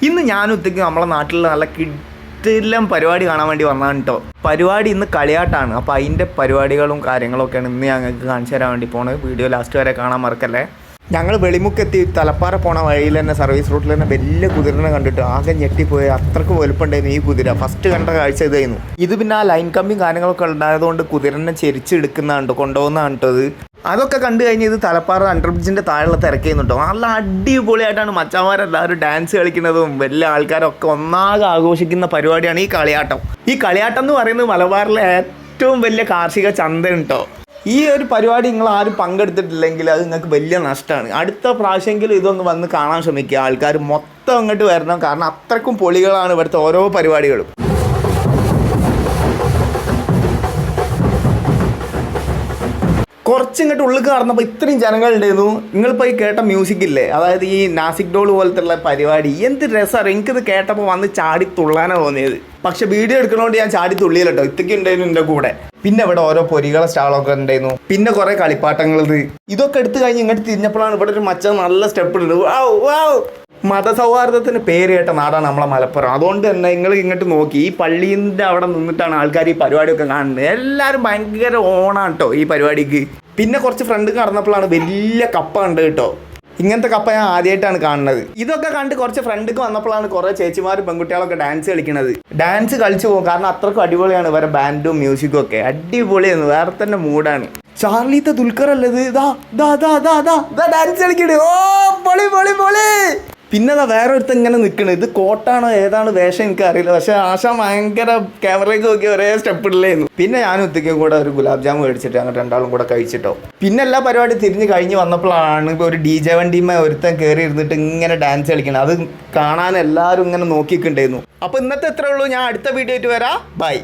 ഇന്ന് ഞാനും ഉച്ചയ്ക്ക് നമ്മളെ നാട്ടിലുള്ള നല്ല കിടിലം പരിപാടി കാണാൻ വേണ്ടി വന്നതാണ് കേട്ടോ. പരിപാടി ഇന്ന് കളിയാട്ടാണ്. അപ്പോൾ അതിൻ്റെ പരിപാടികളും കാര്യങ്ങളൊക്കെയാണ് ഇന്ന് ഞങ്ങൾക്ക് കാണിച്ചു തരാൻ വേണ്ടി പോണത്. വീഡിയോ ലാസ്റ്റ് വരെ കാണാൻ മറക്കല്ലേ. ഞങ്ങൾ വെളിമുക്കെത്തി തലപ്പാറ പോണ വഴിയിൽ തന്നെ സർവീസ് റൂട്ടിൽ തന്നെ വലിയ കുതിരനെ കണ്ടിട്ട് ആകെ ഞെട്ടിപ്പോയി. അത്രക്ക് വലുപ്പമുണ്ടായിരുന്നു ഈ കുതിര. ഫസ്റ്റ് കണ്ട കാഴ്ച ഇതായിരുന്നു. ഇത് പിന്നെ ആ ലൈൻ കമ്പിയും കാര്യങ്ങളൊക്കെ ഉണ്ടായതുകൊണ്ട് കുതിരനെ ചെരിച്ചെടുക്കുന്നതാണ് കൊണ്ടുപോകുന്നതാണ് കേട്ടോ. അതൊക്കെ കണ്ടു കഴിഞ്ഞ് ഇത് തലപ്പാറ അണ്ടർ ബ്രിഡ്ജിൻ്റെ താഴെ തിരക്കുന്നുണ്ടോ. നല്ല അടിപൊളിയായിട്ടാണ് മച്ചാന്മാരെല്ലാവരും ഡാൻസ് കളിക്കുന്നതും വലിയ ആൾക്കാരൊക്കെ ഒന്നാകെ ആഘോഷിക്കുന്ന പരിപാടിയാണ് ഈ കളിയാട്ടം. ഈ കളിയാട്ടം എന്ന് പറയുന്നത് മലബാറിലെ ഏറ്റവും വലിയ കാർഷിക ചന്തയാണ് കേട്ടോ. ഈ ഒരു പരിപാടി നിങ്ങൾ ആരും പങ്കെടുത്തിട്ടില്ലെങ്കിൽ അത് നിങ്ങൾക്ക് വലിയ നഷ്ടമാണ്. അടുത്ത പ്രാവശ്യമെങ്കിലും ഇതൊന്ന് വന്ന് കാണാൻ ശ്രമിക്കുക. ആൾക്കാർ മൊത്തം അങ്ങോട്ട് വരണം. കാരണം അത്രക്കും പൊളികളാണ് ഇവിടുത്തെ ഓരോ പരിപാടികളും. കുറച്ചിങ്ങോട്ട് ഉള്ളിൽ കടന്നപ്പോൾ ഇത്രയും ജനങ്ങളുണ്ടായിരുന്നു. നിങ്ങളിപ്പോൾ ഈ കേട്ട മ്യൂസിക് ഇല്ലേ, അതായത് ഈ നാസിക് ഡോൾ പോലത്തുള്ള പരിപാടി, എന്ത് രസമാണ്. എനിക്കിത് കേട്ടപ്പോൾ വന്ന് ചാടി തുള്ളാനാണ് തോന്നിയത്. പക്ഷെ വീഡിയോ എടുക്കുന്നതുകൊണ്ട് ഞാൻ ചാടി തുള്ളിയില്ല കേട്ടോ. ഇതൊക്കെ ഉണ്ടായിരുന്നു എൻ്റെ കൂടെ. പിന്നെ ഇവിടെ ഓരോ പൊരികളെ സ്റ്റാളൊക്കെ ഉണ്ടായിരുന്നു. പിന്നെ കുറേ കളിപ്പാട്ടങ്ങൾ. ഇതൊക്കെ എടുത്തു കഴിഞ്ഞ് ഇങ്ങോട്ട് തിരിഞ്ഞപ്പോഴാണ് ഇവിടെ ഒരു മച്ച നല്ല സ്റ്റെപ്പ് ഉണ്ട്. മതസൗഹാർദ്ദത്തിന് പേര് കേട്ട നാടാണ് നമ്മളെ മലപ്പുറം. അതുകൊണ്ട് തന്നെ നിങ്ങൾ ഇങ്ങോട്ട് നോക്കി, ഈ പള്ളീൻ്റെ അവിടെ നിന്നിട്ടാണ് ആൾക്കാർ ഈ പരിപാടിയൊക്കെ കാണുന്നത്. എല്ലാവരും ഭയങ്കര ഓണാണ് കേട്ടോ ഈ പരിപാടിക്ക്. പിന്നെ കുറച്ച് ഫ്രണ്ട് കടന്നപ്പോഴാണ് വലിയ കപ്പ ഉണ്ട് കേട്ടോ. ഇങ്ങനത്തെ കപ്പ ഞാൻ ആദ്യമായിട്ടാണ് കാണുന്നത്. ഇതൊക്കെ കണ്ട് കുറച്ച് ഫ്രണ്ടിക്ക് വന്നപ്പോഴാണ് കുറേ ചേച്ചിമാരും പെൺകുട്ടികളൊക്കെ ഡാൻസ് കളിക്കുന്നത്. ഡാൻസ് കളിച്ചു പോകും, കാരണം അത്രക്കും അടിപൊളിയാണ് ഇവരെ ബാൻഡും മ്യൂസിക്കും ഒക്കെ. അടിപൊളിയാണ്, വേറെ തന്നെ മൂഡാണ്. ചാർലിത്തെ ദുൽഖർ അല്ലത്, ഡാൻസ് കളിക്കണേ. ഓ പൊളി പൊളി പൊളി. പിന്നെ വേറെ ഒരുത്തൻ ഇങ്ങനെ നിൽക്കണ്. ഇത് കോട്ടാണോ ഏതാണ് വേഷം എനിക്കറിയില്ല. പക്ഷെ ആശ ഭയങ്കര ക്യാമറയ്ക്ക് നോക്കി ഒരേ സ്റ്റെപ്പ് ഇല്ലായിരുന്നു. പിന്നെ ഞാനും ഉത്തയ്ക്കും കൂടെ ഒരു ഗുലാബ് ജാമുൻ മേടിച്ചിട്ട് അങ്ങനെ രണ്ടാളും കൂടെ കഴിച്ചിട്ടോ. പിന്നെ എല്ലാ പരിപാടി തിരിഞ്ഞ് കഴിഞ്ഞ് വന്നപ്പോഴാണ് ഒരു DJ വണ്ടിയുമേ ഒരുത്തൻ കയറി ഇരുന്നിട്ട് ഇങ്ങനെ ഡാൻസ് കളിക്കണം. അത് കാണാൻ എല്ലാവരും ഇങ്ങനെ നോക്കിയിട്ടുണ്ടായിരുന്നു. അപ്പോൾ ഇന്നത്തെ ഇത്രേ ഉള്ളൂ. ഞാൻ അടുത്ത വീഡിയോ ആയിട്ട് വരാം. ബൈ.